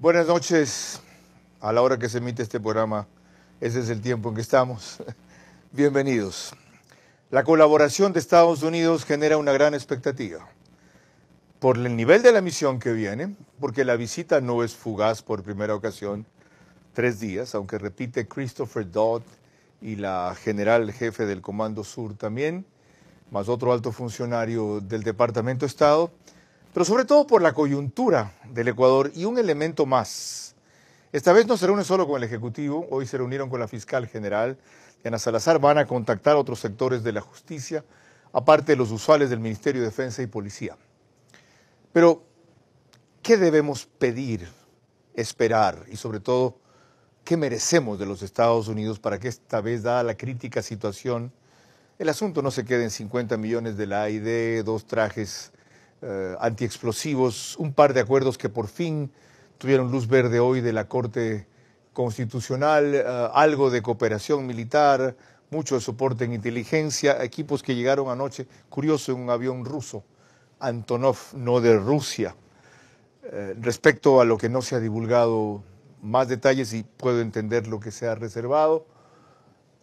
Buenas noches. A la hora que se emite este programa, ese es el tiempo en que estamos. Bienvenidos. La colaboración de Estados Unidos genera una gran expectativa por el nivel de la misión que viene, porque la visita no es fugaz por primera ocasión, 3 días, aunque repite Christopher Dodd y la general jefe del Comando Sur también, más otro alto funcionario del Departamento de Estado, pero sobre todo por la coyuntura del Ecuador y un elemento más. Esta vez no se reúne solo con el Ejecutivo, hoy se reunieron con la Fiscal General, Diana Salazar, van a contactar a otros sectores de la justicia, aparte de los usuales del Ministerio de Defensa y Policía. Pero, ¿qué debemos pedir, esperar y sobre todo, qué merecemos de los Estados Unidos para que esta vez, dada la crítica situación, el asunto no se quede en 50 millones de la AID, 2 trajes antiexplosivos, un par de acuerdos que por fin tuvieron luz verde hoy de la Corte Constitucional, algo de cooperación militar, mucho de soporte en inteligencia, equipos que llegaron anoche, curioso, en un avión ruso, Antonov, no de Rusia. Respecto a lo que no se ha divulgado más detalles y puedo entender lo que se ha reservado,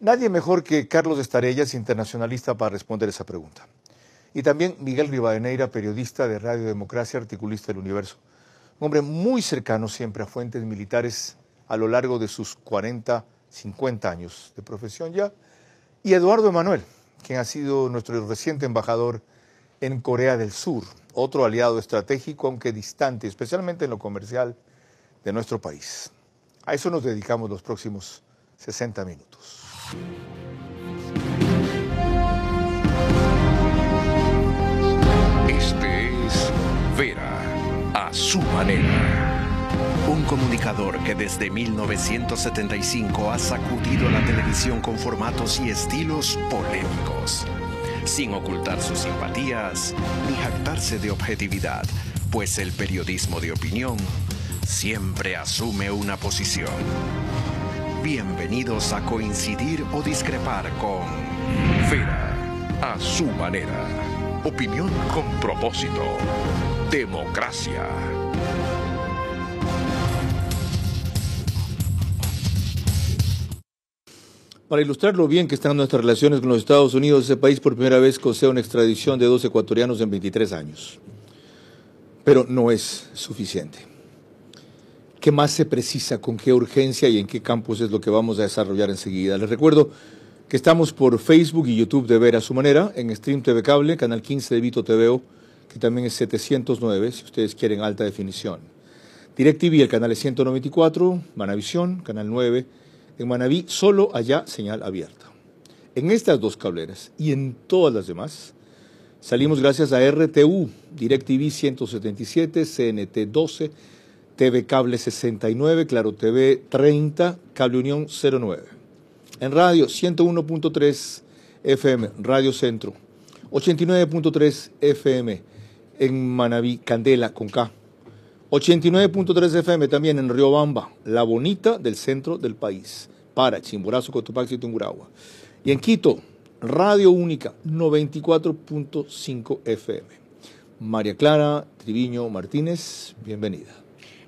nadie mejor que Carlos Estarellas, internacionalista, para responder esa pregunta. Y también Miguel Rivadeneira, periodista de Radio Democracia, articulista del Universo. Un hombre muy cercano siempre a fuentes militares a lo largo de sus 40, 50 años de profesión ya. Y Eduardo Emanuel, quien ha sido nuestro reciente embajador en Corea del Sur, otro aliado estratégico, aunque distante, especialmente en lo comercial, de nuestro país. A eso nos dedicamos los próximos 60 minutos. Este es Vera a su manera. Un comunicador que desde 1975 ha sacudido la televisión con formatos y estilos polémicos, sin ocultar sus simpatías ni jactarse de objetividad, pues el periodismo de opinión siempre asume una posición. Bienvenidos a coincidir o discrepar con Vera a su manera. Opinión con propósito. Democracia. Para ilustrar lo bien que están nuestras relaciones con los Estados Unidos, ese país por primera vez concede una extradición de 2 ecuatorianos en 23 años. Pero no es suficiente. ¿Qué más se precisa, con qué urgencia y en qué campos es lo que vamos a desarrollar enseguida? Les recuerdo que estamos por Facebook y YouTube de Vera a su manera, en Stream TV Cable, canal 15 de Vito TVO, que también es 709, si ustedes quieren alta definición. DirecTV, el canal es 194, Manavisión, canal 9, en Manaví, solo allá señal abierta. En estas 2 cableras y en todas las demás, salimos gracias a RTU, DirecTV 177, CNT 12, TV Cable 69, Claro TV 30, Cable Unión 09. En radio 101.3 FM, Radio Centro, 89.3 FM en Manaví, Candela con K, 89.3 FM también en Riobamba, la bonita del centro del país, para Chimborazo, Cotopaxi y Tungurahua. Y en Quito, Radio Única, 94.5 FM. María Clara Triviño Martínez, bienvenida.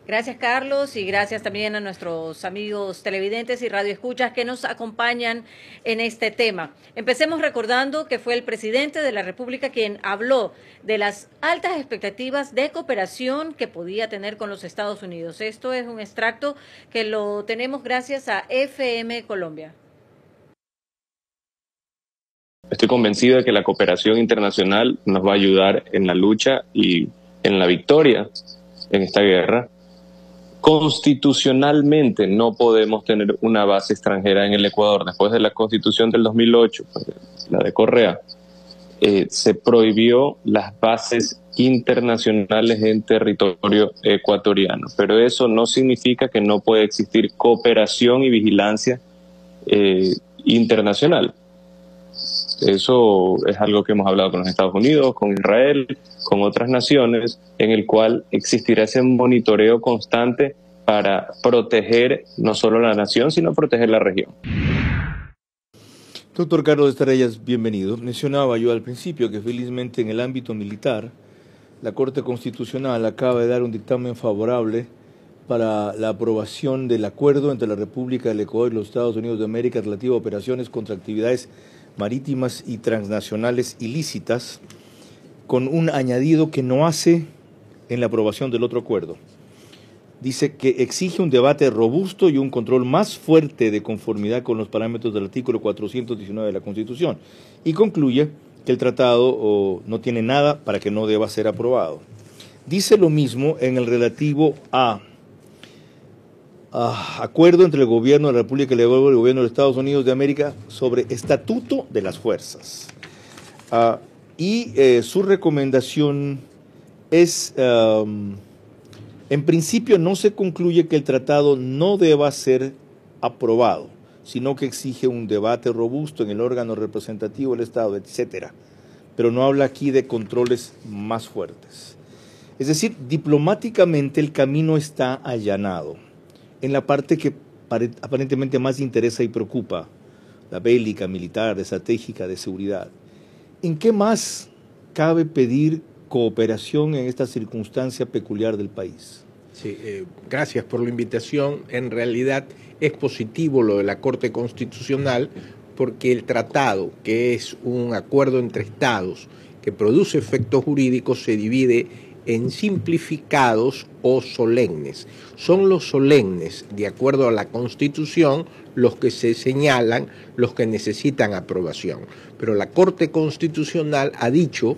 Gracias, Carlos, y gracias también a nuestros amigos televidentes y radioescuchas que nos acompañan en este tema. Empecemos recordando que fue el presidente de la República quien habló de las altas expectativas de cooperación que podía tener con los Estados Unidos. Esto es un extracto que lo tenemos gracias a FM Colombia. Estoy convencido de que la cooperación internacional nos va a ayudar en la lucha y en la victoria en esta guerra. Constitucionalmente no podemos tener una base extranjera en el Ecuador. Después de la Constitución del 2008, la de Correa, se prohibió las bases internacionales en territorio ecuatoriano. Pero eso no significa que no puede existir cooperación y vigilancia internacional. Eso es algo que hemos hablado con los Estados Unidos, con Israel, con otras naciones, en el cual existirá ese monitoreo constante para proteger no solo la nación, sino proteger la región. Doctor Carlos Estarellas, bienvenido. Mencionaba yo al principio que felizmente en el ámbito militar, la Corte Constitucional acaba de dar un dictamen favorable para la aprobación del acuerdo entre la República del Ecuador y los Estados Unidos de América relativo a operaciones contra actividades marítimas y transnacionales ilícitas, con un añadido que no hace en la aprobación del otro acuerdo. Dice que exige un debate robusto y un control más fuerte de conformidad con los parámetros del artículo 419 de la Constitución, y concluye que el tratado no tiene nada para que no deba ser aprobado. Dice lo mismo en el relativo a acuerdo entre el gobierno de la República del Ecuador y el gobierno de los Estados Unidos de América sobre estatuto de las fuerzas. Su recomendación es, en principio no se concluye que el tratado no deba ser aprobado, sino que exige un debate robusto en el órgano representativo del Estado, etcétera. Pero no habla aquí de controles más fuertes. Es decir, diplomáticamente el camino está allanado en la parte que aparentemente más interesa y preocupa, la bélica, militar, estratégica, de seguridad. ¿En qué más cabe pedir cooperación en esta circunstancia peculiar del país? Sí, gracias por la invitación. En realidad es positivo lo de la Corte Constitucional, porque el tratado, que es un acuerdo entre estados que produce efectos jurídicos, se divide en simplificados o solemnes. Son los solemnes, de acuerdo a la Constitución, los que se señalan, los que necesitan aprobación. Pero la Corte Constitucional ha dicho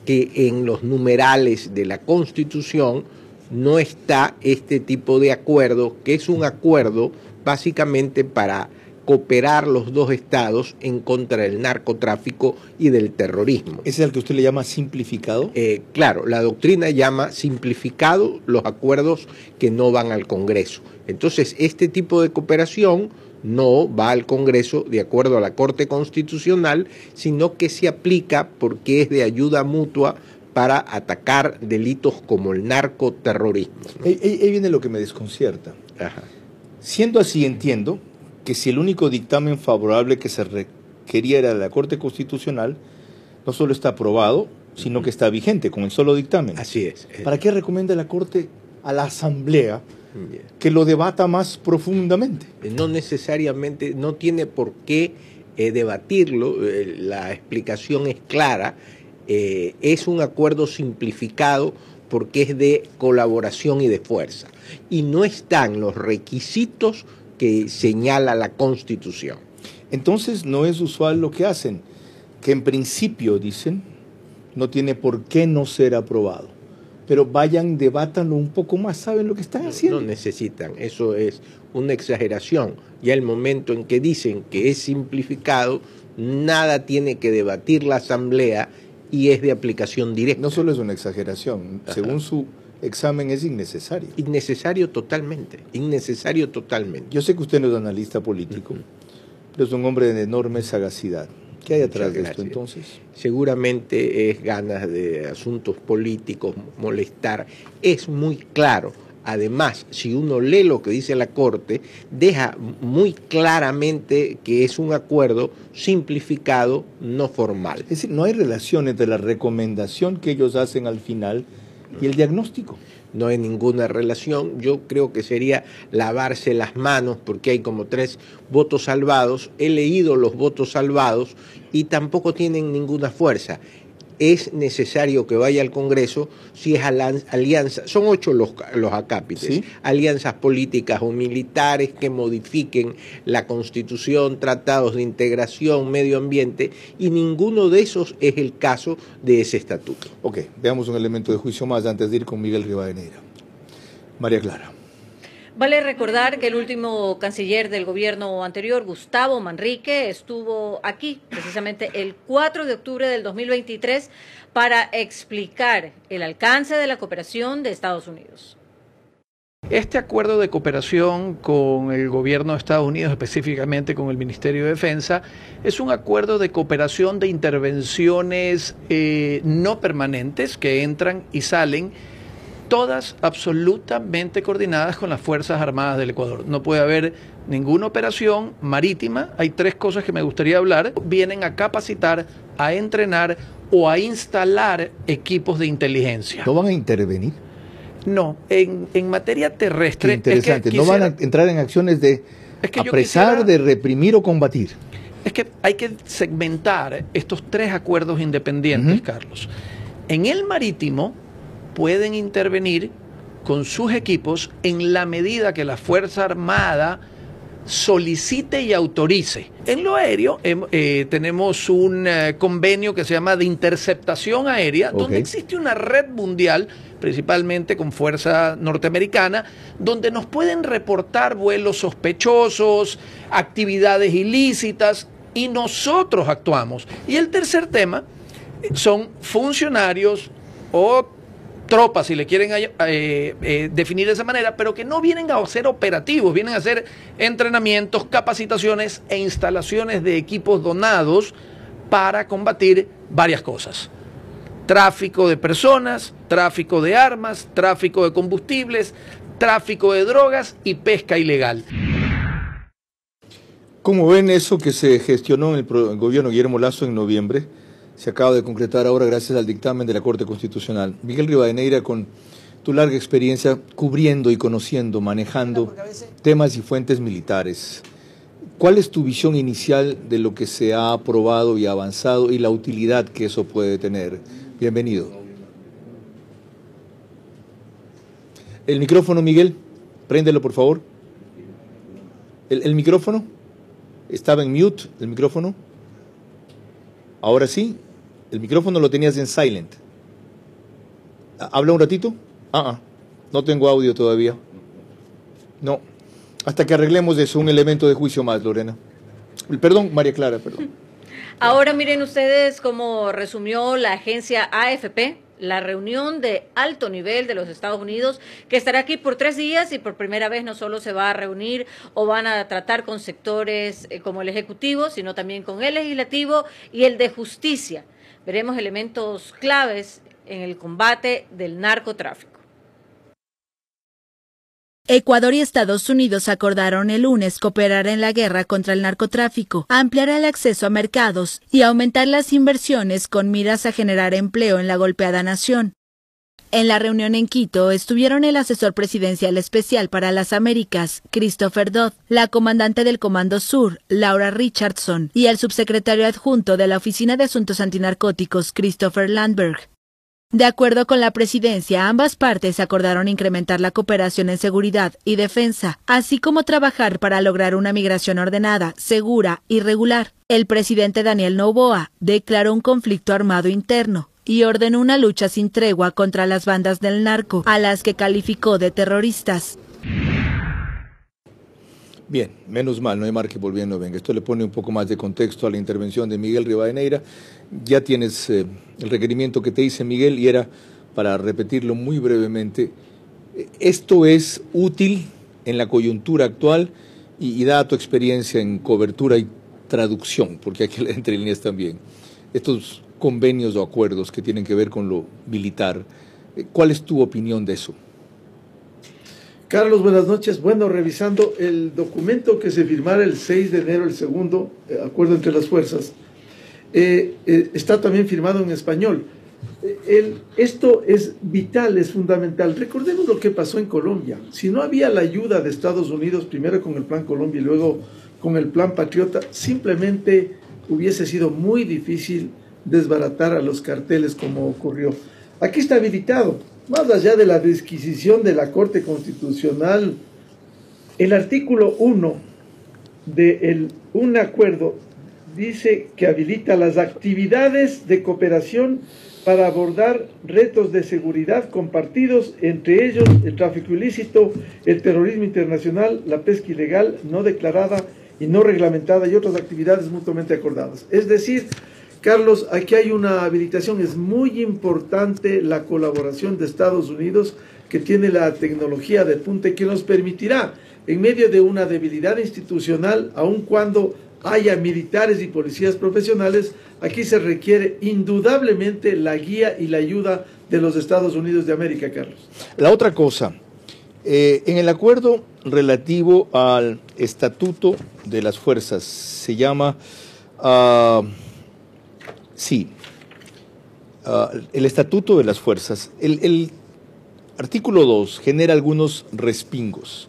que en los numerales de la Constitución no está este tipo de acuerdo, que es un acuerdo básicamente para cooperar los dos estados en contra del narcotráfico y del terrorismo. ¿Ese es el que usted le llama simplificado? Claro, la doctrina llama simplificado los acuerdos que no van al Congreso. Entonces, este tipo de cooperación no va al Congreso de acuerdo a la Corte Constitucional, sino que se aplica porque es de ayuda mutua para atacar delitos como el narcoterrorismo, ¿no? Ahí viene lo que me desconcierta. Ajá. Siendo así, entiendo que si el único dictamen favorable que se requería era de la Corte Constitucional, no solo está aprobado, sino que está vigente con el solo dictamen. Así es. ¿Para qué recomienda la Corte a la Asamblea que lo debata más profundamente? No necesariamente, no tiene por qué debatirlo, la explicación es clara, es un acuerdo simplificado porque es de colaboración y de fuerza, y no están los requisitos que señala la Constitución. Entonces no es usual lo que hacen, que en principio dicen no tiene por qué no ser aprobado, pero vayan, debátanlo un poco más, saben lo que están haciendo. No necesitan, eso es una exageración. Ya el momento en que dicen que es simplificado, nada tiene que debatir la Asamblea y es de aplicación directa. No solo es una exageración, según su examen es innecesario. Innecesario totalmente, innecesario totalmente. Yo sé que usted no es analista político, pero es un hombre de enorme sagacidad. ¿Qué hay atrás de esto entonces? Seguramente es ganas de asuntos políticos, molestar. Es muy claro. Además, si uno lee lo que dice la Corte, deja muy claramente que es un acuerdo simplificado, no formal. Es decir, no hay relación entre la recomendación que ellos hacen al final y el diagnóstico. No hay ninguna relación. Yo creo que sería lavarse las manos porque hay como 3 votos salvados. He leído los votos salvados y tampoco tienen ninguna fuerza. Es necesario que vaya al Congreso si es alianza, son 8 los acápites, ¿sí? Alianzas políticas o militares que modifiquen la Constitución, tratados de integración, medio ambiente, y ninguno de esos es el caso de ese estatuto. Ok, veamos un elemento de juicio más antes de ir con Miguel Rivadeneira. María Clara. Vale recordar que el último canciller del gobierno anterior, Gustavo Manrique, estuvo aquí precisamente el 4 de octubre del 2023 para explicar el alcance de la cooperación de Estados Unidos. Este acuerdo de cooperación con el gobierno de Estados Unidos, específicamente con el Ministerio de Defensa, es un acuerdo de cooperación de intervenciones no permanentes que entran y salen, todas absolutamente coordinadas con las Fuerzas Armadas del Ecuador. No puede haber ninguna operación marítima. Hay 3 cosas que me gustaría hablar. Vienen a capacitar, a entrenar o a instalar equipos de inteligencia. ¿No van a intervenir? No, en materia terrestre... Qué interesante, es que no van a entrar en acciones de apresar, de reprimir o combatir. Es que hay que segmentar estos tres acuerdos independientes, Carlos. En el marítimo pueden intervenir con sus equipos en la medida que la Fuerza Armada solicite y autorice. En lo aéreo tenemos un convenio que se llama de interceptación aérea, donde existe una red mundial, principalmente con fuerza norteamericana, donde nos pueden reportar vuelos sospechosos, actividades ilícitas, y nosotros actuamos. Y el tercer tema son funcionarios o tropas, si le quieren definir de esa manera, pero que no vienen a ser operativos, vienen a hacer entrenamientos, capacitaciones e instalaciones de equipos donados para combatir varias cosas. Tráfico de personas, tráfico de armas, tráfico de combustibles, tráfico de drogas y pesca ilegal. ¿Cómo ven eso que se gestionó en el gobierno Guillermo Lasso en noviembre? Se acaba de concretar ahora gracias al dictamen de la Corte Constitucional. Miguel Rivadeneira, con tu larga experiencia cubriendo y conociendo, manejando temas y fuentes militares, ¿cuál es tu visión inicial de lo que se ha aprobado y avanzado y la utilidad que eso puede tener? Bienvenido. El micrófono, Miguel, préndelo por favor. ¿El micrófono? ¿Estaba en mute el micrófono? Ahora sí, el micrófono lo tenías en silent. ¿Habla un ratito? No tengo audio todavía. No, hasta que arreglemos eso, un elemento de juicio más, Lorena. Perdón, María Clara, perdón. Ahora miren ustedes cómo resumió la agencia AFP la reunión de alto nivel de los Estados Unidos, que estará aquí por 3 días y por primera vez no solo se va a reunir o van a tratar con sectores como el Ejecutivo, sino también con el Legislativo y el de Justicia. Veremos elementos claves en el combate del narcotráfico. Ecuador y Estados Unidos acordaron el lunes cooperar en la guerra contra el narcotráfico, ampliar el acceso a mercados y aumentar las inversiones con miras a generar empleo en la golpeada nación. En la reunión en Quito estuvieron el asesor presidencial especial para las Américas, Christopher Dodd, la comandante del Comando Sur, Laura Richardson, y el subsecretario adjunto de la Oficina de Asuntos Antinarcóticos, Christopher Landberg. De acuerdo con la presidencia, ambas partes acordaron incrementar la cooperación en seguridad y defensa, así como trabajar para lograr una migración ordenada, segura y regular. El presidente Daniel Noboa declaró un conflicto armado interno y ordenó una lucha sin tregua contra las bandas del narco, a las que calificó de terroristas. Bien, menos mal, no hay mal que volviendo venga. Esto le pone un poco más de contexto a la intervención de Miguel Rivadeneira. Ya tienes el requerimiento que te hice, Miguel, y era para repetirlo muy brevemente. Esto es útil en la coyuntura actual y dada tu experiencia en cobertura y traducción, porque hay que leer entre líneas también, estos convenios o acuerdos que tienen que ver con lo militar. ¿Cuál es tu opinión de eso? Carlos, buenas noches. Bueno, revisando el documento que se firmara el 6 de enero, el segundo acuerdo entre las fuerzas, está también firmado en español. Esto es vital, es fundamental. Recordemos lo que pasó en Colombia. Si no había la ayuda de Estados Unidos, primero con el Plan Colombia y luego con el Plan Patriota, simplemente hubiese sido muy difícil desbaratar a los carteles como ocurrió. Aquí está habilitado. Más allá de la disquisición de la Corte Constitucional, el artículo 1 de un acuerdo dice que habilita las actividades de cooperación para abordar retos de seguridad compartidos, entre ellos el tráfico ilícito, el terrorismo internacional, la pesca ilegal, no declarada y no reglamentada y otras actividades mutuamente acordadas. Es decir, Carlos, aquí hay una habilitación, es muy importante la colaboración de Estados Unidos, que tiene la tecnología de punta y que nos permitirá, en medio de una debilidad institucional, aun cuando haya militares y policías profesionales, aquí se requiere indudablemente la guía y la ayuda de los Estados Unidos de América, Carlos. La otra cosa, en el acuerdo relativo al Estatuto de las Fuerzas, se llama... Sí, el Estatuto de las Fuerzas. artículo 2 genera algunos respingos,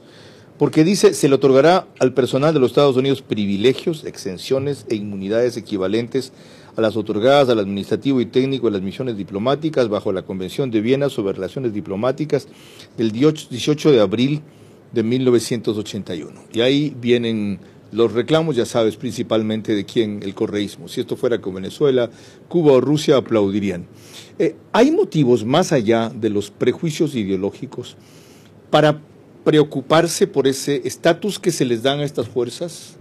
porque dice, se le otorgará al personal de los Estados Unidos privilegios, exenciones e inmunidades equivalentes a las otorgadas al administrativo y técnico de las misiones diplomáticas bajo la Convención de Viena sobre Relaciones Diplomáticas del 18 de abril de 1981. Y ahí vienen los reclamos, ya sabes, principalmente de quién, el correísmo. Si esto fuera con Venezuela, Cuba o Rusia aplaudirían. ¿Hay motivos más allá de los prejuicios ideológicos para preocuparse por ese estatus que se les dan a estas fuerzas?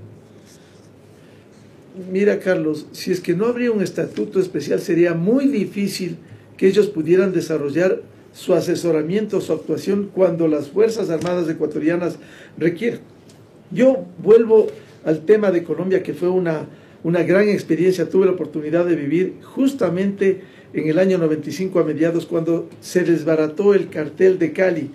Mira, Carlos, si es que no habría un estatuto especial, sería muy difícil que ellos pudieran desarrollar su asesoramiento, su actuación cuando las Fuerzas Armadas ecuatorianas requieren. Yo vuelvo al tema de Colombia, que fue una gran experiencia. Tuve la oportunidad de vivir justamente en el año 95 a mediados, cuando se desbarató el cartel de Cali.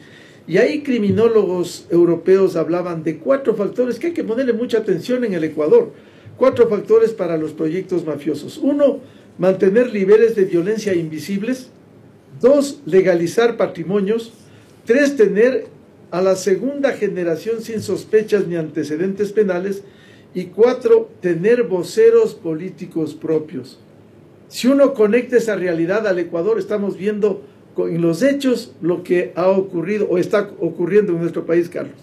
Y ahí criminólogos europeos hablaban de 4 factores que hay que ponerle mucha atención en el Ecuador. 4 factores para los proyectos mafiosos. 1, mantener niveles de violencia invisibles. 2, legalizar patrimonios. 3, tener a la segunda generación sin sospechas ni antecedentes penales. Y 4, tener voceros políticos propios. Si uno conecta esa realidad al Ecuador, estamos viendo en los hechos lo que ha ocurrido o está ocurriendo en nuestro país, Carlos.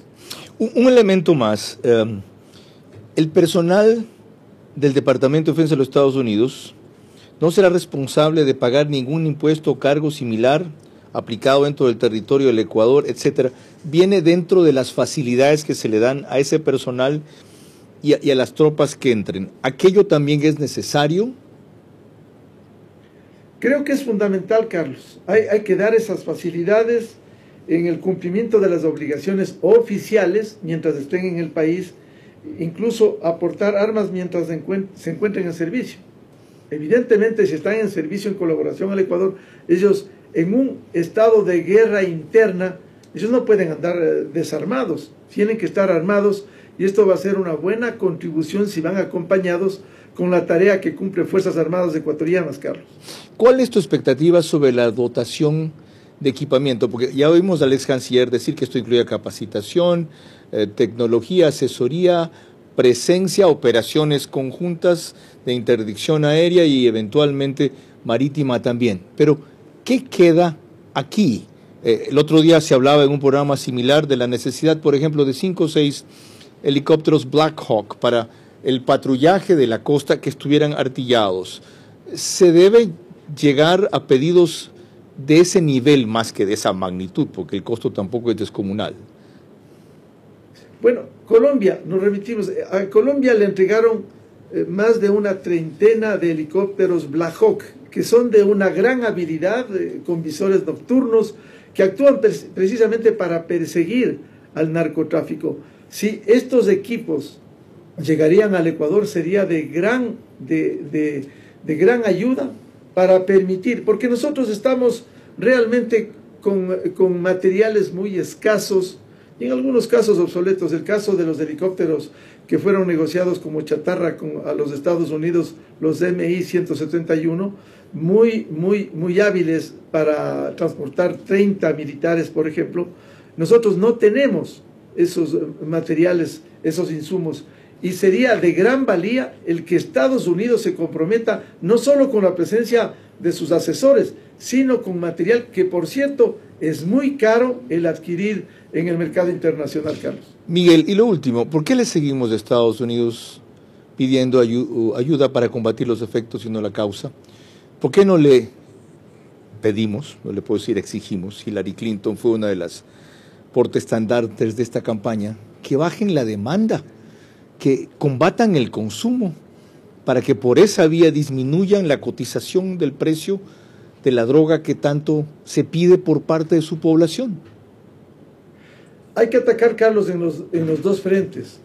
Un elemento más. El personal del Departamento de Defensa de los Estados Unidos no será responsable de pagar ningún impuesto o cargo similar aplicado dentro del territorio del Ecuador, etcétera. Viene dentro de las facilidades que se le dan a ese personal y a las tropas que entren. ¿Aquello también es necesario? Creo que es fundamental, Carlos. Hay que dar esas facilidades en el cumplimiento de las obligaciones oficiales mientras estén en el país, incluso aportar armas mientras se encuentren en servicio. Evidentemente, si están en servicio en colaboración al Ecuador, ellos en un estado de guerra interna, ellos no pueden andar desarmados, tienen que estar armados, y esto va a ser una buena contribución si van acompañados con la tarea que cumplen Fuerzas Armadas ecuatorianas, Carlos. ¿Cuál es tu expectativa sobre la dotación de equipamiento? Porque ya oímos al ex canciller decir que esto incluye capacitación, tecnología, asesoría, presencia, operaciones conjuntas de interdicción aérea y eventualmente marítima también. Pero, ¿qué queda aquí? El otro día se hablaba en un programa similar de la necesidad, por ejemplo, de 5 o 6 helicópteros Black Hawk para el patrullaje de la costa que estuvieran artillados. ¿Se debe llegar a pedidos de ese nivel más que de esa magnitud? Porque el costo tampoco es descomunal. Bueno, Colombia, nos remitimos, a Colombia le entregaron más de una treintena de helicópteros Black Hawk, que son de una gran habilidad, con visores nocturnos, que actúan precisamente para perseguir al narcotráfico. Si estos equipos llegarían al Ecuador, sería de gran ayuda para permitir, porque nosotros estamos realmente con materiales muy escasos y en algunos casos obsoletos. El caso de los helicópteros que fueron negociados como chatarra a los Estados Unidos, los MI-171, muy hábiles para transportar 30 militares, por ejemplo. Nosotros no tenemos esos materiales, esos insumos, y sería de gran valía el que Estados Unidos se comprometa no solo con la presencia de sus asesores, sino con material que, por cierto, es muy caro el adquirir en el mercado internacional, Carlos. Miguel, y lo último, ¿por qué le seguimos a Estados Unidos pidiendo ayuda para combatir los efectos y no la causa? ¿Por qué no le pedimos, no le puedo decir exigimos, Hillary Clinton fue una de las portaestandartes de esta campaña, que bajen la demanda, que combatan el consumo, para que por esa vía disminuyan la cotización del precio de la droga que tanto se pide por parte de su población? Hay que atacar, Carlos, en los dos frentes.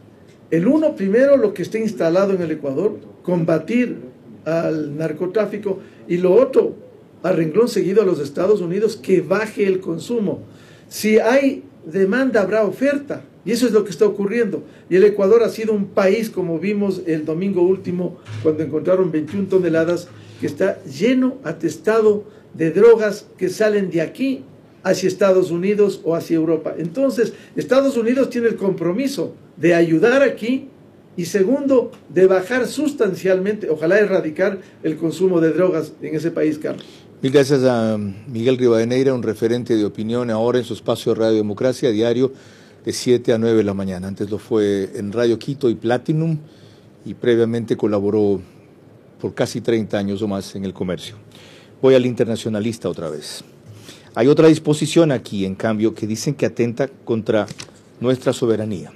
El uno, primero, lo que está instalado en el Ecuador, combatir al narcotráfico, y lo otro, a renglón seguido a los Estados Unidos, que baje el consumo. Si hay demanda, habrá oferta, y eso es lo que está ocurriendo. Y el Ecuador ha sido un país, como vimos el domingo último, cuando encontraron 21 toneladas, que está lleno, atestado de drogas que salen de aquí hacia Estados Unidos o hacia Europa. Entonces, Estados Unidos tiene el compromiso de ayudar aquí y segundo, de bajar sustancialmente, ojalá erradicar el consumo de drogas en ese país, Carlos. Mil gracias a Miguel Rivadeneira, un referente de opinión ahora en su espacio de Radio Democracia, diario de 7 a 9 de la mañana. Antes lo fue en Radio Quito y Platinum y previamente colaboró por casi 30 años o más en El Comercio. Voy al Internacionalista otra vez. Hay otra disposición aquí, en cambio, que dicen que atenta contra nuestra soberanía.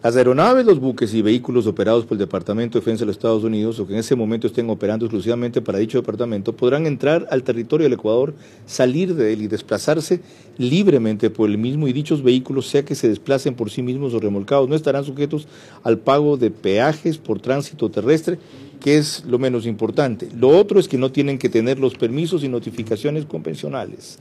Las aeronaves, los buques y vehículos operados por el Departamento de Defensa de los Estados Unidos o que en ese momento estén operando exclusivamente para dicho departamento podrán entrar al territorio del Ecuador, salir de él y desplazarse libremente por el mismo y dichos vehículos, sea que se desplacen por sí mismos o remolcados, no estarán sujetos al pago de peajes por tránsito terrestre, que es lo menos importante. Lo otro es que no tienen que tener los permisos y notificaciones convencionales.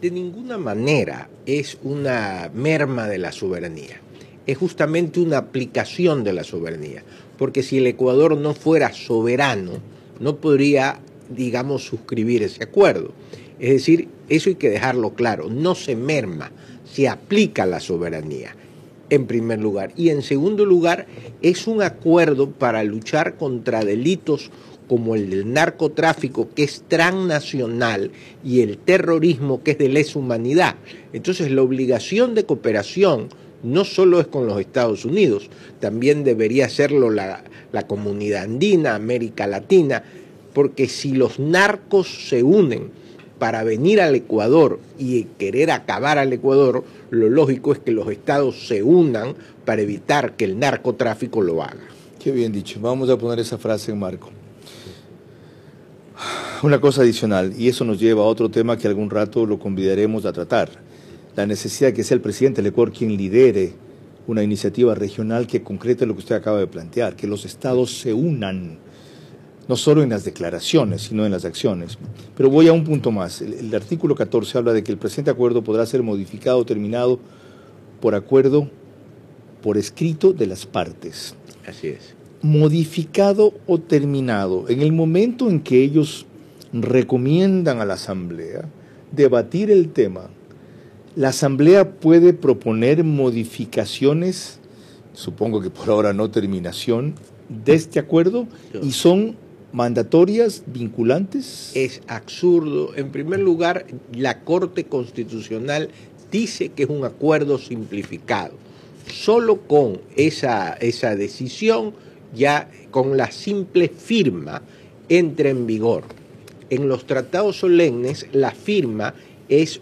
De ninguna manera es una merma de la soberanía. Es justamente una aplicación de la soberanía, porque si el Ecuador no fuera soberano, no podría, digamos, suscribir ese acuerdo. Es decir, eso hay que dejarlo claro, no se merma, se aplica la soberanía, en primer lugar. Y en segundo lugar, es un acuerdo para luchar contra delitos como el del narcotráfico, que es transnacional, y el terrorismo, que es de lesa humanidad. Entonces, la obligación de cooperación no solo es con los Estados Unidos, también debería serlo la comunidad andina, América Latina, porque si los narcos se unen para venir al Ecuador y querer acabar al Ecuador, lo lógico es que los estados se unan para evitar que el narcotráfico lo haga. Qué bien dicho, vamos a poner esa frase en marco. Una cosa adicional, y eso nos lleva a otro tema que algún rato lo convidaremos a tratar. La necesidad de que sea el presidente del Ecuador quien lidere una iniciativa regional que concrete lo que usted acaba de plantear, que los estados se unan, no solo en las declaraciones, sino en las acciones. Pero voy a un punto más. El artículo 14 habla de que el presente acuerdo podrá ser modificado o terminado por acuerdo por escrito de las partes. Así es. Modificado o terminado. En el momento en que ellos recomiendan a la Asamblea debatir el tema, la Asamblea puede proponer modificaciones, supongo que por ahora no terminación, de este acuerdo, y son mandatorias, vinculantes. Es absurdo. En primer lugar, la Corte Constitucional dice que es un acuerdo simplificado. Solo con esa decisión, ya con la simple firma, entra en vigor. En los tratados solemnes, la firma es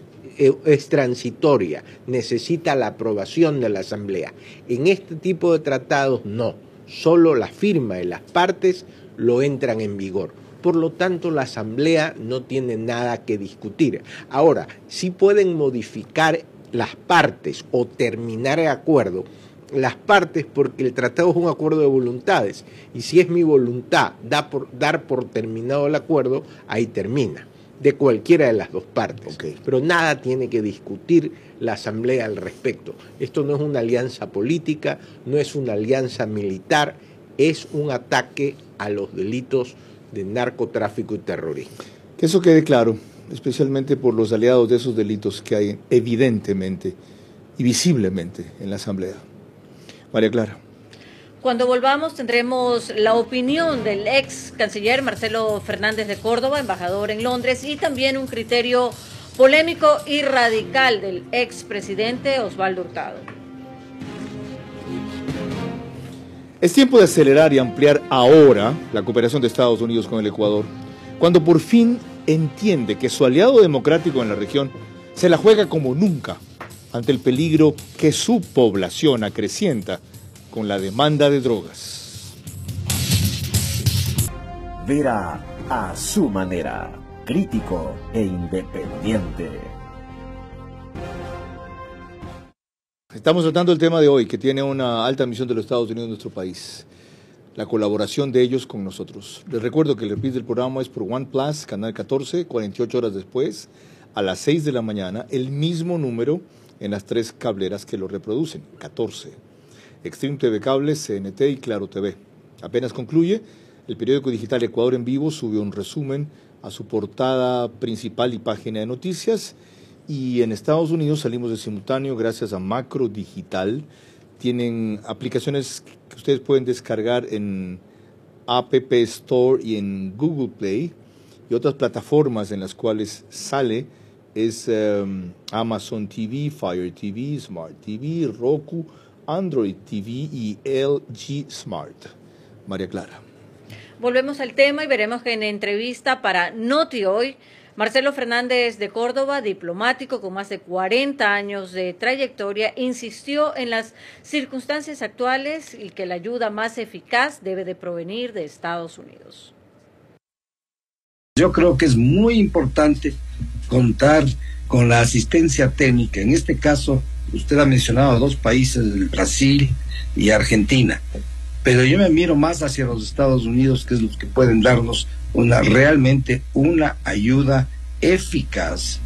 transitoria, necesita la aprobación de la Asamblea. En este tipo de tratados no, solo la firma de las partes lo entran en vigor. Por lo tanto, la Asamblea no tiene nada que discutir. Ahora, sí pueden modificar las partes o terminar el acuerdo, las partes, porque el tratado es un acuerdo de voluntades, y si es mi voluntad dar por terminado el acuerdo, ahí termina, de cualquiera de las dos partes. Okay. Pero nada tiene que discutir la Asamblea al respecto. Esto no es una alianza política, no es una alianza militar, es un ataque a los delitos de narcotráfico y terrorismo. Que eso quede claro, especialmente por los aliados de esos delitos que hay evidentemente y visiblemente en la Asamblea. María Clara. Cuando volvamos tendremos la opinión del ex canciller Marcelo Fernández de Córdoba, embajador en Londres, y también un criterio polémico y radical del ex presidente Osvaldo Hurtado. Es tiempo de acelerar y ampliar ahora la cooperación de Estados Unidos con el Ecuador, cuando por fin entiende que su aliado democrático en la región se la juega como nunca ante el peligro que su población acrecienta con la demanda de drogas. Vera a su manera, crítico e independiente. Estamos tratando el tema de hoy, que tiene una alta misión de los Estados Unidos en nuestro país, la colaboración de ellos con nosotros. Les recuerdo que el reprise del programa es por OnePlus, canal 14, 48 horas después, a las 6 de la mañana, el mismo número en las 3 cableras que lo reproducen, 14. Extreme TV Cable, CNT y Claro TV. Apenas concluye, el periódico digital Ecuador en Vivo subió un resumen a su portada principal y página de noticias, y en Estados Unidos salimos de simultáneo gracias a Macro Digital. Tienen aplicaciones que ustedes pueden descargar en App Store y en Google Play, y otras plataformas en las cuales sale es Amazon TV, Fire TV, Smart TV, Roku, Android TV y LG Smart. María Clara. Volvemos al tema y veremos que en entrevista para Noti Hoy, Marcelo Fernández de Córdoba, diplomático con más de 40 años de trayectoria, insistió en las circunstancias actuales y que la ayuda más eficaz debe de provenir de Estados Unidos. Yo creo que es muy importante contar con la asistencia técnica. En este caso, usted ha mencionado dos países, Brasil y Argentina, pero yo me miro más hacia los Estados Unidos, que es los que pueden darnos realmente una ayuda eficaz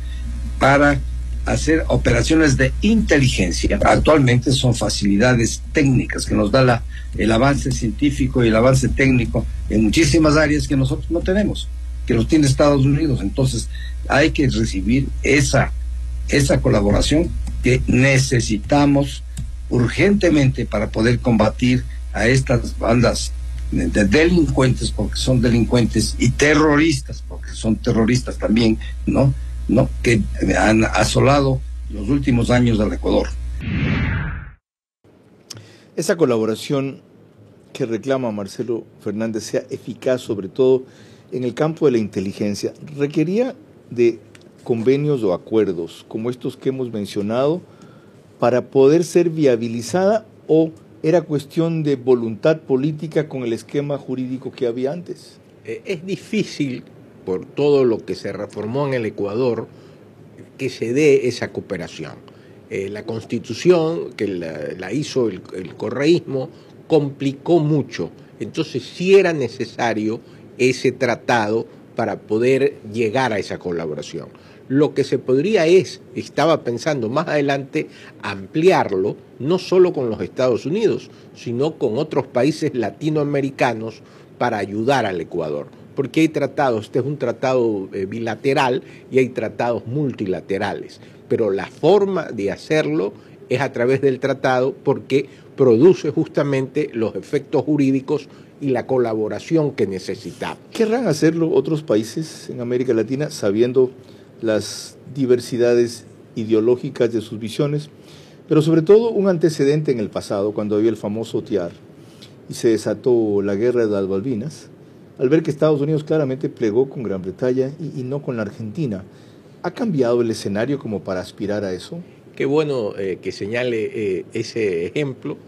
para hacer operaciones de inteligencia. Actualmente son facilidades técnicas que nos da el avance científico y el avance técnico en muchísimas áreas que nosotros no tenemos, que los tiene Estados Unidos. Entonces hay que recibir esa colaboración que necesitamos urgentemente para poder combatir a estas bandas de delincuentes, porque son delincuentes, y terroristas, porque son terroristas también, ¿no? Que han asolado los últimos años del Ecuador. Esa colaboración que reclama Marcelo Fernández sea eficaz, sobre todo en el campo de la inteligencia, requería de convenios o acuerdos como estos que hemos mencionado para poder ser viabilizada, o era cuestión de voluntad política con el esquema jurídico que había antes. Es difícil, por todo lo que se reformó en el Ecuador, que se dé esa cooperación. La Constitución que la hizo el correísmo complicó mucho, entonces sí era necesario ese tratado para poder llegar a esa colaboración. Lo que se podría estaba pensando más adelante, ampliarlo, no solo con los Estados Unidos, sino con otros países latinoamericanos para ayudar al Ecuador. Porque hay tratados, este es un tratado bilateral y hay tratados multilaterales, pero la forma de hacerlo es a través del tratado, porque produce justamente los efectos jurídicos y la colaboración que necesitamos. ¿Querrán hacerlo otros países en América Latina, sabiendo las diversidades ideológicas de sus visiones, pero sobre todo un antecedente en el pasado, cuando había el famoso TIAR y se desató la guerra de las Malvinas, al ver que Estados Unidos claramente plegó con Gran Bretaña y no con la Argentina? ¿Ha cambiado el escenario como para aspirar a eso? Qué bueno que señale ese ejemplo,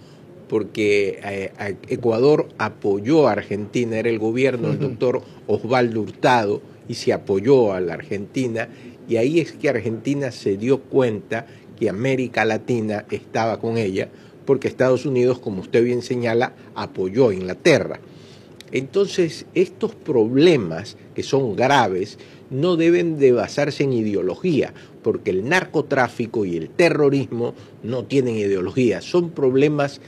porque Ecuador apoyó a Argentina, era el gobierno del doctor Osvaldo Hurtado, y se apoyó a la Argentina, y ahí es que Argentina se dio cuenta que América Latina estaba con ella, porque Estados Unidos, como usted bien señala, apoyó a Inglaterra. Entonces, estos problemas que son graves no deben de basarse en ideología, porque el narcotráfico y el terrorismo no tienen ideología, son problemas,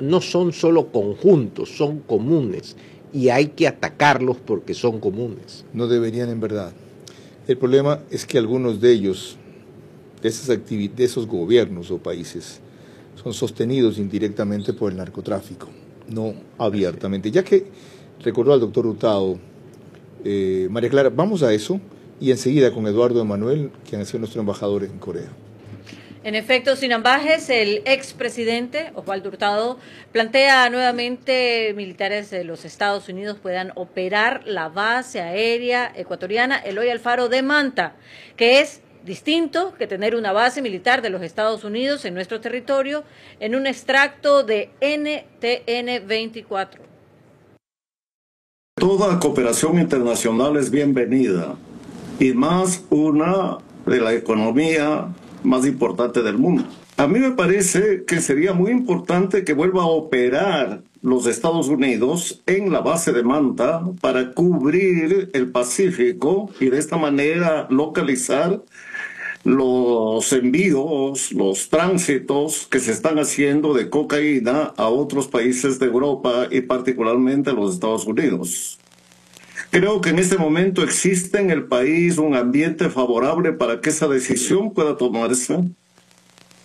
no son solo conjuntos, son comunes, y hay que atacarlos porque son comunes. No deberían, en verdad. El problema es que algunos de ellos, de esos gobiernos o países, son sostenidos indirectamente por el narcotráfico, no abiertamente. Ya que recordó al doctor Hurtado, María Clara, vamos a eso, y enseguida con Eduardo Emanuel, quien ha sido nuestro embajador en Corea. En efecto, sin ambajes, el expresidente Osvaldo Hurtado plantea nuevamente militares de los Estados Unidos puedan operar la base aérea ecuatoriana Eloy Alfaro de Manta, que es distinto que tener una base militar de los Estados Unidos en nuestro territorio, en un extracto de NTN 24. Toda cooperación internacional es bienvenida, y más una de la economía más importante del mundo. A mí me parece que sería muy importante que vuelva a operar los Estados Unidos en la base de Manta para cubrir el Pacífico y de esta manera localizar los envíos, los tránsitos que se están haciendo de cocaína a otros países de Europa y particularmente a los Estados Unidos. Creo que en este momento existe en el país un ambiente favorable para que esa decisión pueda tomarse,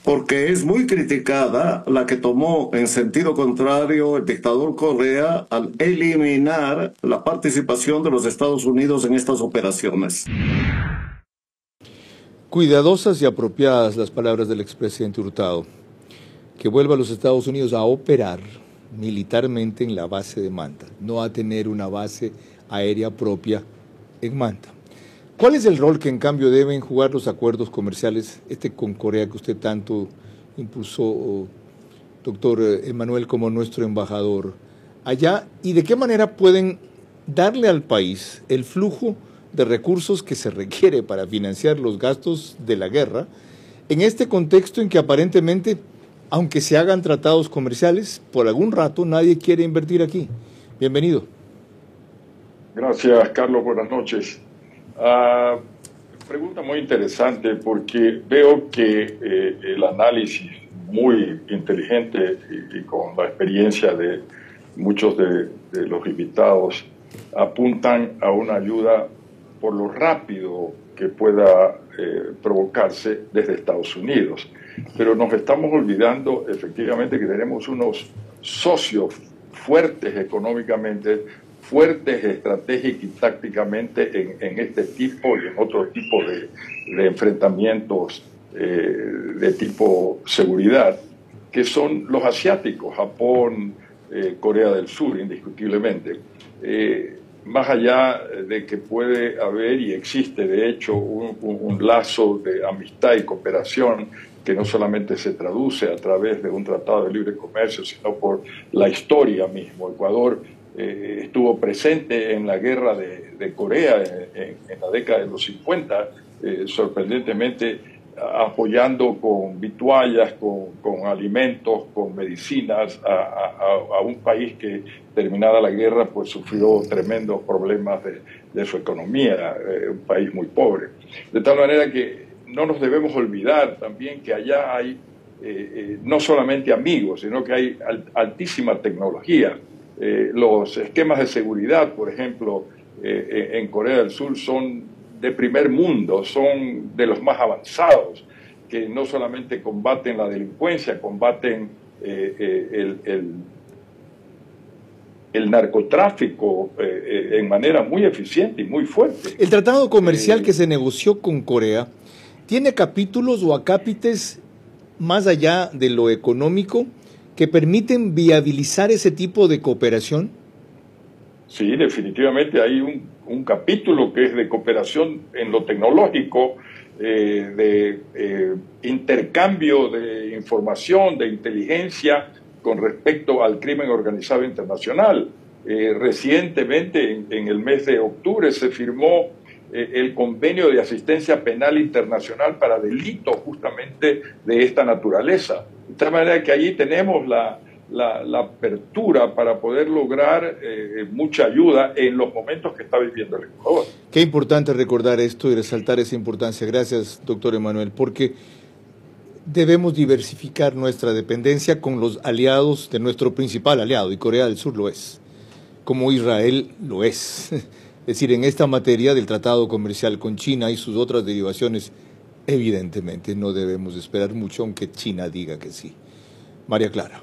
porque es muy criticada la que tomó en sentido contrario el dictador Correa al eliminar la participación de los Estados Unidos en estas operaciones. Cuidadosas y apropiadas las palabras del expresidente Hurtado, que vuelva a los Estados Unidos a operar militarmente en la base de Manta, no a tener una base aérea propia en Manta. ¿Cuál es el rol que en cambio deben jugar los acuerdos comerciales, con Corea que usted tanto impulsó, doctor Emanuel, como nuestro embajador allá? ¿Y de qué manera pueden darle al país el flujo de recursos que se requiere para financiar los gastos de la guerra en este contexto en que aparentemente, aunque se hagan tratados comerciales, por algún rato nadie quiere invertir aquí? Bienvenido. Gracias, Carlos. Buenas noches. Pregunta muy interesante porque veo que el análisis muy inteligente y con la experiencia de muchos de los invitados apuntan a una ayuda por lo rápido que pueda provocarse desde Estados Unidos. Pero nos estamos olvidando efectivamente que tenemos unos socios fuertes económicamente, fuertes estratégica y tácticamente en este tipo y en otro tipo de enfrentamientos de tipo seguridad, que son los asiáticos, Japón, Corea del Sur, indiscutiblemente. Más allá de que puede haber y existe de hecho un lazo de amistad y cooperación que no solamente se traduce a través de un tratado de libre comercio, sino por la historia mismo. Ecuador estuvo presente en la guerra de Corea en la década de los 50, sorprendentemente apoyando con vituallas, con alimentos, con medicinas a un país que, terminada la guerra, pues sufrió tremendos problemas de su economía, un país muy pobre. De tal manera que no nos debemos olvidar también que allá hay no solamente amigos, sino que hay altísima tecnología. Los esquemas de seguridad, por ejemplo, en Corea del Sur son de primer mundo, son de los más avanzados, que no solamente combaten la delincuencia, combaten el narcotráfico en manera muy eficiente y muy fuerte. El tratado comercial que se negoció con Corea tiene capítulos o acápites más allá de lo económico que permiten viabilizar ese tipo de cooperación. Sí, definitivamente hay un capítulo que es de cooperación en lo tecnológico, de intercambio de información, de inteligencia con respecto al crimen organizado internacional. Recientemente, en el mes de octubre, se firmó el convenio de asistencia penal internacional para delitos justamente de esta naturaleza. De tal manera que allí tenemos la apertura para poder lograr mucha ayuda en los momentos que está viviendo el Ecuador. Qué importante recordar esto y resaltar esa importancia. Gracias, doctor Emanuel, porque debemos diversificar nuestra dependencia con los aliados de nuestro principal aliado, y Corea del Sur lo es, como Israel lo es. Es decir, en esta materia del tratado comercial con China y sus otras derivaciones, evidentemente no debemos esperar mucho, aunque China diga que sí. María Clara.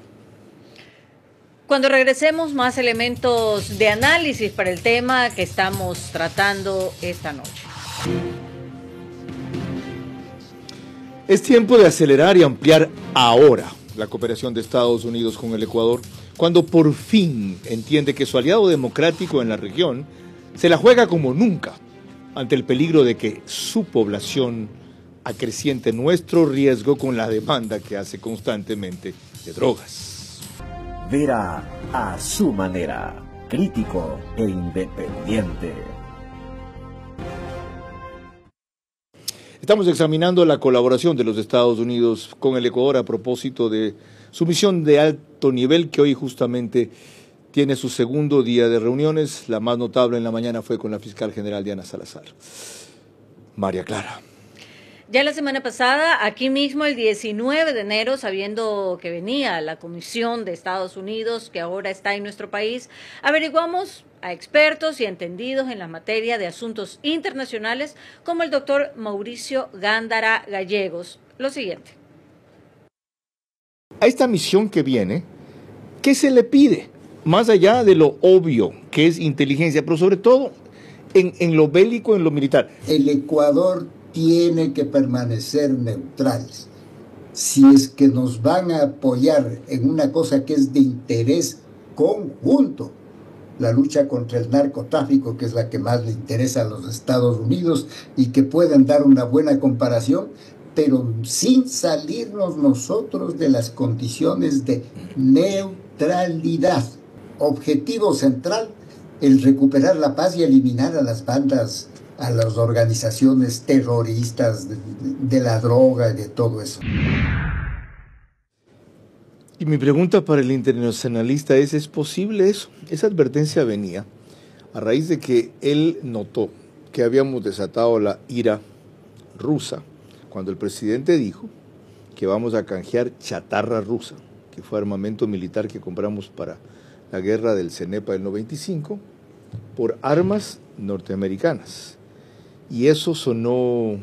Cuando regresemos, más elementos de análisis para el tema que estamos tratando esta noche. Es tiempo de acelerar y ampliar ahora la cooperación de Estados Unidos con el Ecuador, cuando por fin entiende que su aliado democrático en la región se la juega como nunca ante el peligro de que su población acreciente nuestro riesgo con la demanda que hace constantemente de drogas. Vera a su manera, crítico e independiente. Estamos examinando la colaboración de los Estados Unidos con el Ecuador a propósito de su misión de alto nivel, que hoy justamente tiene su segundo día de reuniones. La más notable en la mañana fue con la fiscal general Diana Salazar. María Clara. Ya la semana pasada, aquí mismo el 19 de enero, sabiendo que venía la Comisión de Estados Unidos, que ahora está en nuestro país, averiguamos a expertos y entendidos en la materia de asuntos internacionales, como el doctor Mauricio Gándara Gallegos. Lo siguiente. A esta misión que viene, ¿qué se le pide? Más allá de lo obvio, que es inteligencia, pero sobre todo en lo bélico, en lo militar. El Ecuador tiene que permanecer neutrales. Si es que nos van a apoyar en una cosa que es de interés conjunto, la lucha contra el narcotráfico, que es la que más le interesa a los Estados Unidos y que pueden dar una buena comparación, pero sin salirnos nosotros de las condiciones de neutralidad. Objetivo central, el recuperar la paz y eliminar a las bandas, a las organizaciones terroristas de la droga y de todo eso. Y mi pregunta para el internacionalista ¿es posible eso? Esa advertencia venía a raíz de que él notó que habíamos desatado la ira rusa cuando el presidente dijo que vamos a canjear chatarra rusa, que fue armamento militar que compramos para la guerra del CENEPA del 95, por armas norteamericanas. Y eso sonó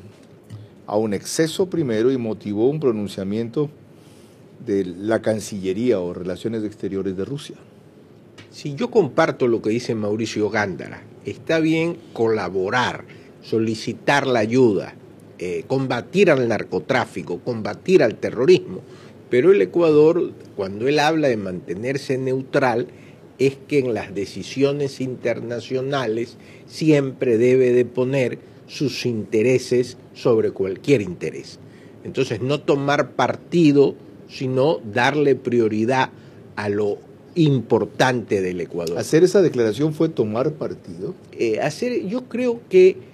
a un exceso primero y motivó un pronunciamiento de la Cancillería o Relaciones Exteriores de Rusia. Si yo comparto lo que dice Mauricio Gándara, está bien colaborar, solicitar la ayuda, combatir al narcotráfico, combatir al terrorismo, pero el Ecuador, cuando él habla de mantenerse neutral, es que en las decisiones internacionales siempre debe de poner sus intereses sobre cualquier interés. Entonces, no tomar partido, sino darle prioridad a lo importante del Ecuador. ¿Hacer esa declaración fue tomar partido? Yo creo que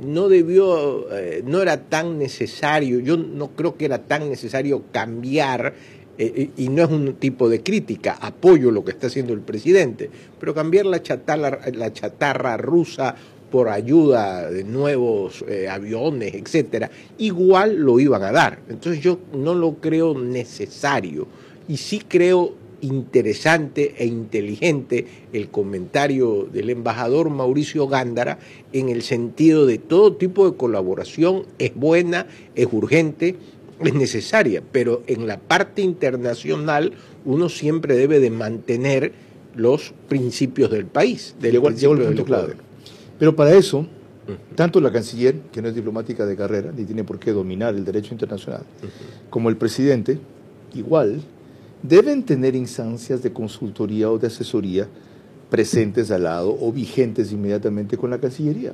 no debió, no era tan necesario, yo no creo que era tan necesario cambiar, y no es un tipo de crítica, apoyo lo que está haciendo el presidente, pero cambiar la chatarra rusa por ayuda de nuevos aviones, etcétera, igual lo iban a dar. Entonces yo no lo creo necesario, y sí creo interesante e inteligente el comentario del embajador Mauricio Gándara en el sentido de todo tipo de colaboración es buena, es urgente, es necesaria, pero en la parte internacional uno siempre debe de mantener los principios del país. Llegó el punto clave. Pero para eso, tanto la canciller, que no es diplomática de carrera, ni tiene por qué dominar el derecho internacional, como el presidente, igual, deben tener instancias de consultoría o de asesoría presentes al lado o vigentes inmediatamente con la Cancillería.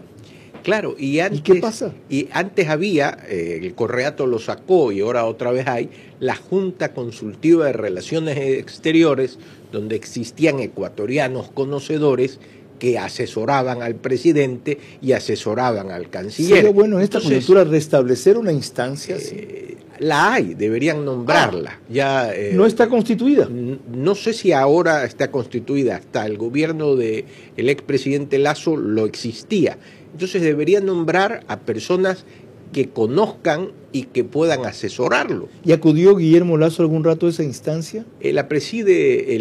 Claro, ¿y qué pasa? Y antes había, el Correato lo sacó y ahora otra vez hay, la Junta Consultiva de Relaciones Exteriores, donde existían ecuatorianos conocedores que asesoraban al presidente y asesoraban al canciller. ¿Sería bueno en esta coyuntura restablecer una instancia así? La hay, deberían nombrarla. Ya, ¿no está constituida? No sé si ahora está constituida, hasta el gobierno del expresidente Lasso lo existía. Entonces deberían nombrar a personas que conozcan y que puedan asesorarlo. ¿Y acudió Guillermo Lasso algún rato a esa instancia? La preside,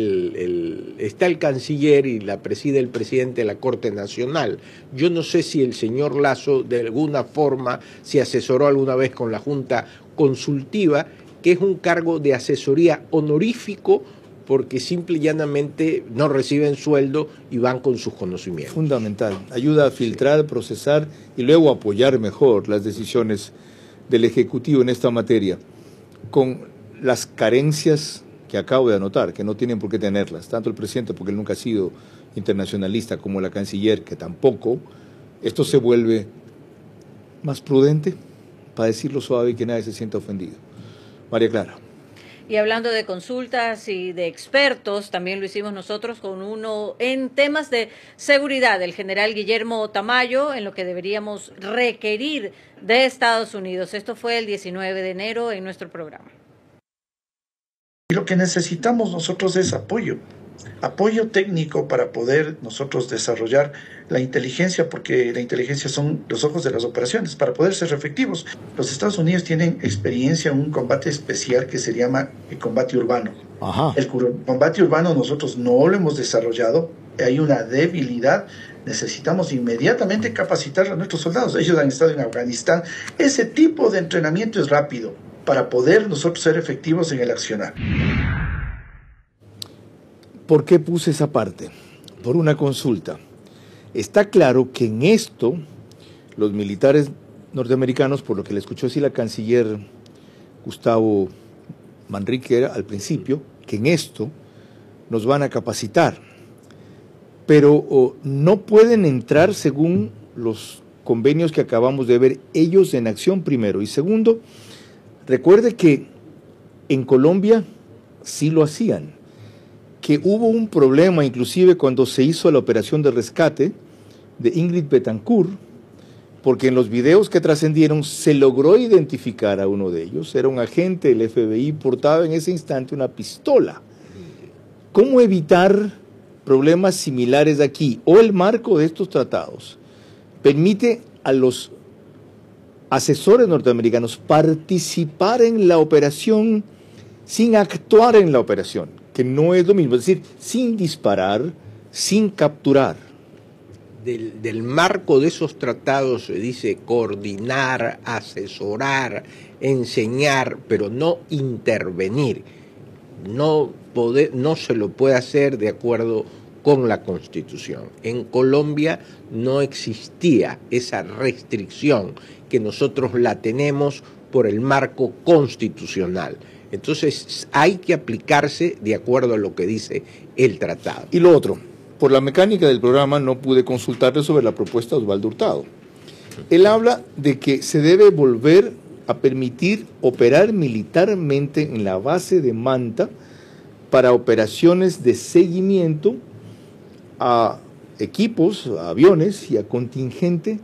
está el canciller y la preside el presidente de la Corte Nacional. Yo no sé si el señor Lasso de alguna forma se asesoró alguna vez con la Junta Consultiva, que es un cargo de asesoría honorífico porque simple y llanamente no reciben sueldo y van con sus conocimientos. Fundamental, ayuda a filtrar, procesar y luego apoyar mejor las decisiones del Ejecutivo en esta materia, con las carencias que acabo de anotar, que no tienen por qué tenerlas, tanto el presidente, porque él nunca ha sido internacionalista, como la canciller, que tampoco. Esto se vuelve más prudente, para decirlo suave y que nadie se sienta ofendido. María Clara. Y hablando de consultas y de expertos, también lo hicimos nosotros con uno en temas de seguridad, el general Guillermo Tamayo, en lo que deberíamos requerir de Estados Unidos. Esto fue el 19 de enero en nuestro programa. Y lo que necesitamos nosotros es apoyo. apoyo técnico para poder nosotros desarrollar la inteligencia, porque la inteligencia son los ojos de las operaciones, para poder ser efectivos. Los Estados Unidos tienen experiencia en un combate especial que se llama el combate urbano. Ajá. El combate urbano nosotros no lo hemos desarrollado, hay una debilidad, necesitamos inmediatamente capacitar a nuestros soldados. Ellos han estado en Afganistán. Ese tipo de entrenamiento es rápido para poder nosotros ser efectivos en el accionar. ¿Por qué puse esa parte? Por una consulta. Está claro que en esto los militares norteamericanos, por lo que le escuchó así la canciller Gustavo Manrique al principio, que en esto nos van a capacitar, pero no pueden entrar según los convenios que acabamos de ver, ellos en acción primero. Y segundo, recuerde que en Colombia sí lo hacían, que hubo un problema inclusive cuando se hizo la operación de rescate de Ingrid Betancourt, porque en los videos que trascendieron se logró identificar a uno de ellos, era un agente del FBI, portaba en ese instante una pistola. ¿Cómo evitar problemas similares aquí? O el marco de estos tratados permite a los asesores norteamericanos participar en la operación sin actuar en la operación, que no es lo mismo, es decir, sin disparar, sin capturar. Del marco de esos tratados se dice coordinar, asesorar, enseñar, pero no intervenir. No se lo puede hacer de acuerdo con la Constitución. En Colombia no existía esa restricción que nosotros la tenemos por el marco constitucional. Entonces hay que aplicarse de acuerdo a lo que dice el tratado. Y lo otro, por la mecánica del programa no pude consultarle sobre la propuesta de Osvaldo Hurtado. Él habla de que se debe volver a permitir operar militarmente en la base de Manta para operaciones de seguimiento a equipos, a aviones y a contingente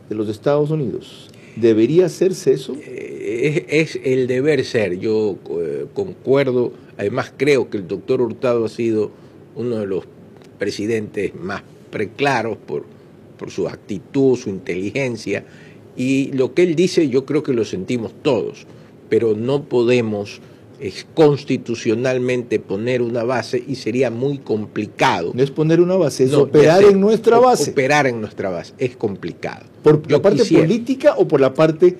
de los Estados Unidos. ¿Debería hacerse eso? Es el deber ser. Yo concuerdo. Además creo que el doctor Hurtado ha sido uno de los presidentes más preclaros por su actitud, su inteligencia, y lo que él dice yo creo que lo sentimos todos, pero no podemos constitucionalmente poner una base y sería muy complicado. No es poner una base, es operar en nuestra base. Operar en nuestra base, es complicado. ¿Por la parte política o por la parte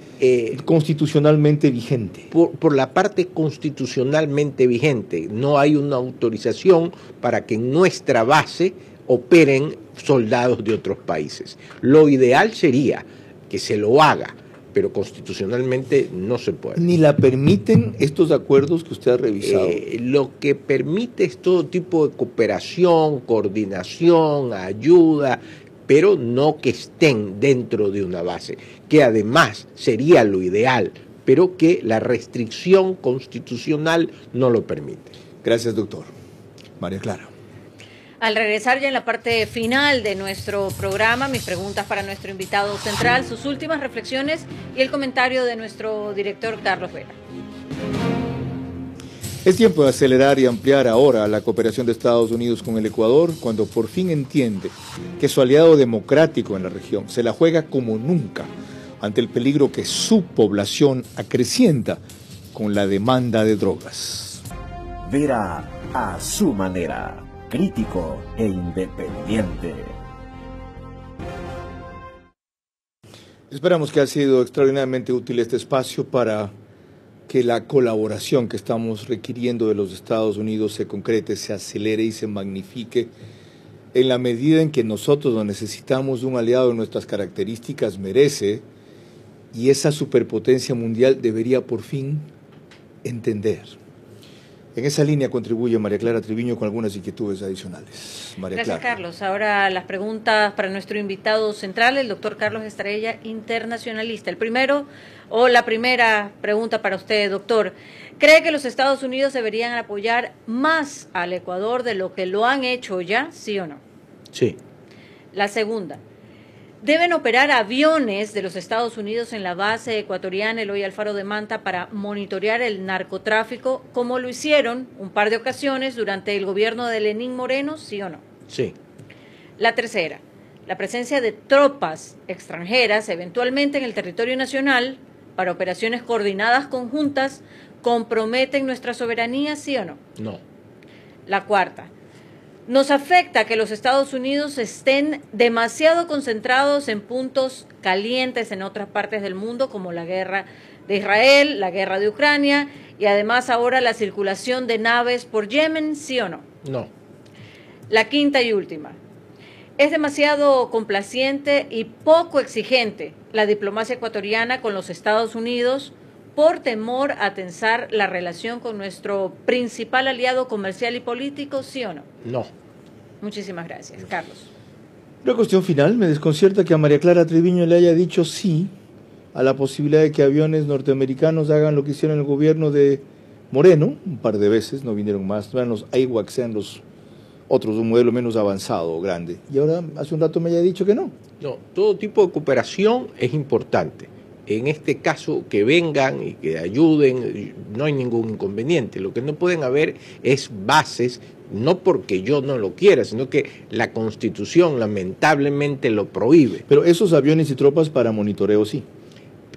constitucionalmente vigente? Por la parte constitucionalmente vigente. No hay una autorización para que en nuestra base operen soldados de otros países. Lo ideal sería que se lo haga, pero constitucionalmente no se puede. ¿Ni la permiten estos acuerdos que usted ha revisado? Lo que permite es todo tipo de cooperación, coordinación, ayuda, pero no que estén dentro de una base, que además sería lo ideal, pero que la restricción constitucional no lo permite. Gracias, doctor. María Clara. Al regresar ya en la parte final de nuestro programa, mis preguntas para nuestro invitado central, sus últimas reflexiones y el comentario de nuestro director Carlos Vera. Es tiempo de acelerar y ampliar ahora la cooperación de Estados Unidos con el Ecuador cuando por fin entiende que su aliado democrático en la región se la juega como nunca ante el peligro que su población acrecienta con la demanda de drogas. Vera a su manera. Crítico e independiente. Esperamos que ha sido extraordinariamente útil este espacio para que la colaboración que estamos requiriendo de los Estados Unidos se concrete, se acelere y se magnifique en la medida en que nosotros lo necesitamos. Un aliado de nuestras características merece, y esa superpotencia mundial debería por fin entender. En esa línea contribuye María Clara Triviño con algunas inquietudes adicionales. María Gracias, Clara. Carlos. Ahora las preguntas para nuestro invitado central, el doctor Carlos Estrella, internacionalista. La primera pregunta para usted, doctor. ¿Cree que los Estados Unidos deberían apoyar más al Ecuador de lo que lo han hecho ya, sí o no? Sí. La segunda. Deben operar aviones de los Estados Unidos en la base ecuatoriana Eloy Alfaro de Manta para monitorear el narcotráfico, como lo hicieron un par de ocasiones durante el gobierno de Lenín Moreno, ¿sí o no? Sí. La tercera, la presencia de tropas extranjeras eventualmente en el territorio nacional para operaciones coordinadas conjuntas comprometen nuestra soberanía, ¿sí o no? No. La cuarta, nos afecta que los Estados Unidos estén demasiado concentrados en puntos calientes en otras partes del mundo, como la guerra de Israel, la guerra de Ucrania y además ahora la circulación de naves por Yemen, ¿sí o no? No. La quinta y última, es demasiado complaciente y poco exigente la diplomacia ecuatoriana con los Estados Unidos por temor a tensar la relación con nuestro principal aliado comercial y político, ¿sí o no? No. Muchísimas gracias. Carlos. Una cuestión final, me desconcierta que a María Clara Treviño le haya dicho sí a la posibilidad de que aviones norteamericanos hagan lo que hicieron el gobierno de Moreno, un par de veces, no vinieron más, no eran los AWACS, sean los otros, un modelo menos avanzado o grande. Y ahora hace un rato me haya dicho que no. No, todo tipo de cooperación es importante. En este caso, que vengan y que ayuden, no hay ningún inconveniente. Lo que no pueden haber es bases, no porque yo no lo quiera, sino que la Constitución lamentablemente lo prohíbe. Pero esos aviones y tropas para monitoreo sí.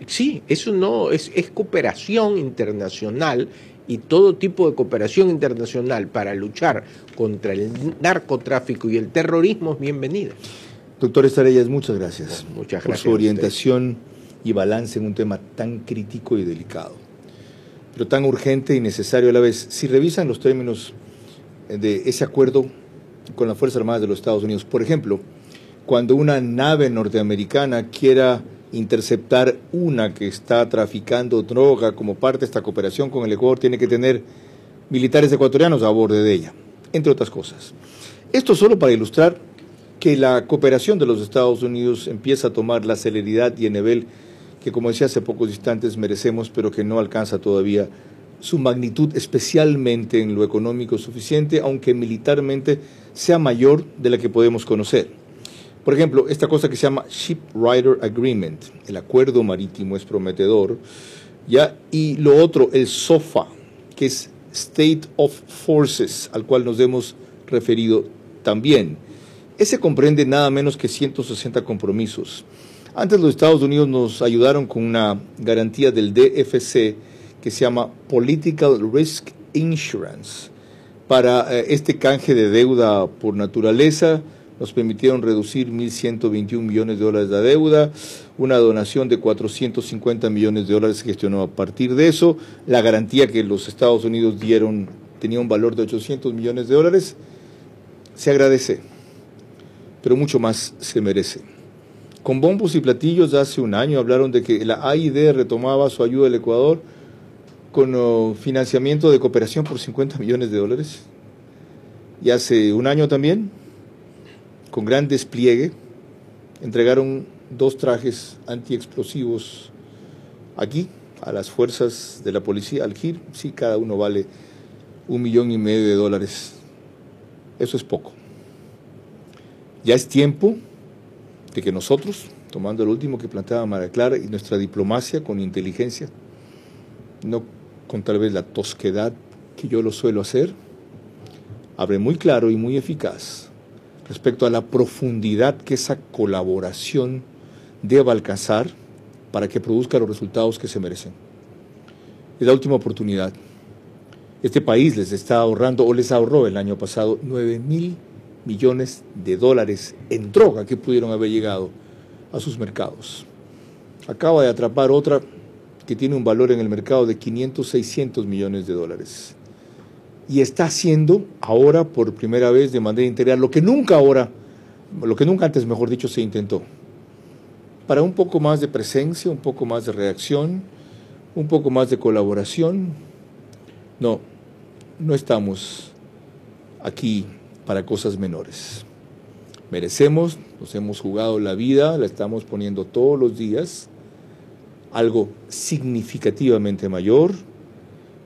Sí, eso no, es cooperación internacional, y todo tipo de cooperación internacional para luchar contra el narcotráfico y el terrorismo es bienvenida. Doctor Estarellas, muchas gracias. Bueno, muchas gracias por su orientación y balance en un tema tan crítico y delicado, pero tan urgente y necesario a la vez. Si revisan los términos de ese acuerdo con las Fuerzas Armadas de los Estados Unidos, por ejemplo, cuando una nave norteamericana quiera interceptar una que está traficando droga como parte de esta cooperación con el Ecuador, tiene que tener militares ecuatorianos a bordo de ella, entre otras cosas. Esto solo para ilustrar que la cooperación de los Estados Unidos empieza a tomar la celeridad y el nivel que, como decía hace pocos instantes, merecemos, pero que no alcanza todavía su magnitud, especialmente en lo económico suficiente, aunque militarmente sea mayor de la que podemos conocer. Por ejemplo, esta cosa que se llama Ship Rider Agreement, el acuerdo marítimo, es prometedor, ¿ya? Y lo otro, el SOFA, que es State of Forces, al cual nos hemos referido también. Ese comprende nada menos que 160 compromisos. Antes los Estados Unidos nos ayudaron con una garantía del DFC que se llama Political Risk Insurance. Para este canje de deuda por naturaleza, nos permitieron reducir 1.121 millones de dólares de deuda, una donación de 450 millones de dólares se gestionó a partir de eso, la garantía que los Estados Unidos dieron tenía un valor de 800 millones de dólares, se agradece, pero mucho más se merece. Con bombos y platillos hace un año hablaron de que la AID retomaba su ayuda al Ecuador con financiamiento de cooperación por 50 millones de dólares, y hace un año también, con gran despliegue, entregaron 2 trajes antiexplosivos aquí, a las fuerzas de la policía, al GIR. Sí, cada uno vale $1,5 millones. Eso es poco. Ya es tiempo de que nosotros, tomando lo último que planteaba María Clara, y nuestra diplomacia con inteligencia, no con tal vez la tosquedad que yo lo suelo hacer, hable muy claro y muy eficaz respecto a la profundidad que esa colaboración deba alcanzar para que produzca los resultados que se merecen. Es la última oportunidad. Este país les está ahorrando, o les ahorró el año pasado, 9.000 millones de dólares en droga que pudieron haber llegado a sus mercados. Acaba de atrapar otra que tiene un valor en el mercado de 500, 600 millones de dólares. Y está haciendo ahora por primera vez de manera integral lo que nunca antes, mejor dicho, se intentó. Para un poco más de presencia, un poco más de reacción, un poco más de colaboración. No estamos aquí para cosas menores. Merecemos, nos hemos jugado la vida, la estamos poniendo todos los días, algo significativamente mayor.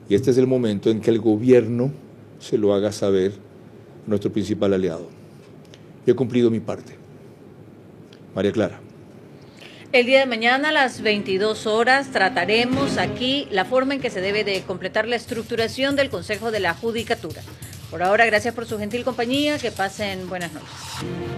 Y este es el momento en que el gobierno se lo haga saber a nuestro principal aliado. Yo he cumplido mi parte. María Clara. El día de mañana a las 22 horas trataremos aquí la forma en que se debe de completar la estructuración del Consejo de la Judicatura. Por ahora, gracias por su gentil compañía, que pasen buenas noches.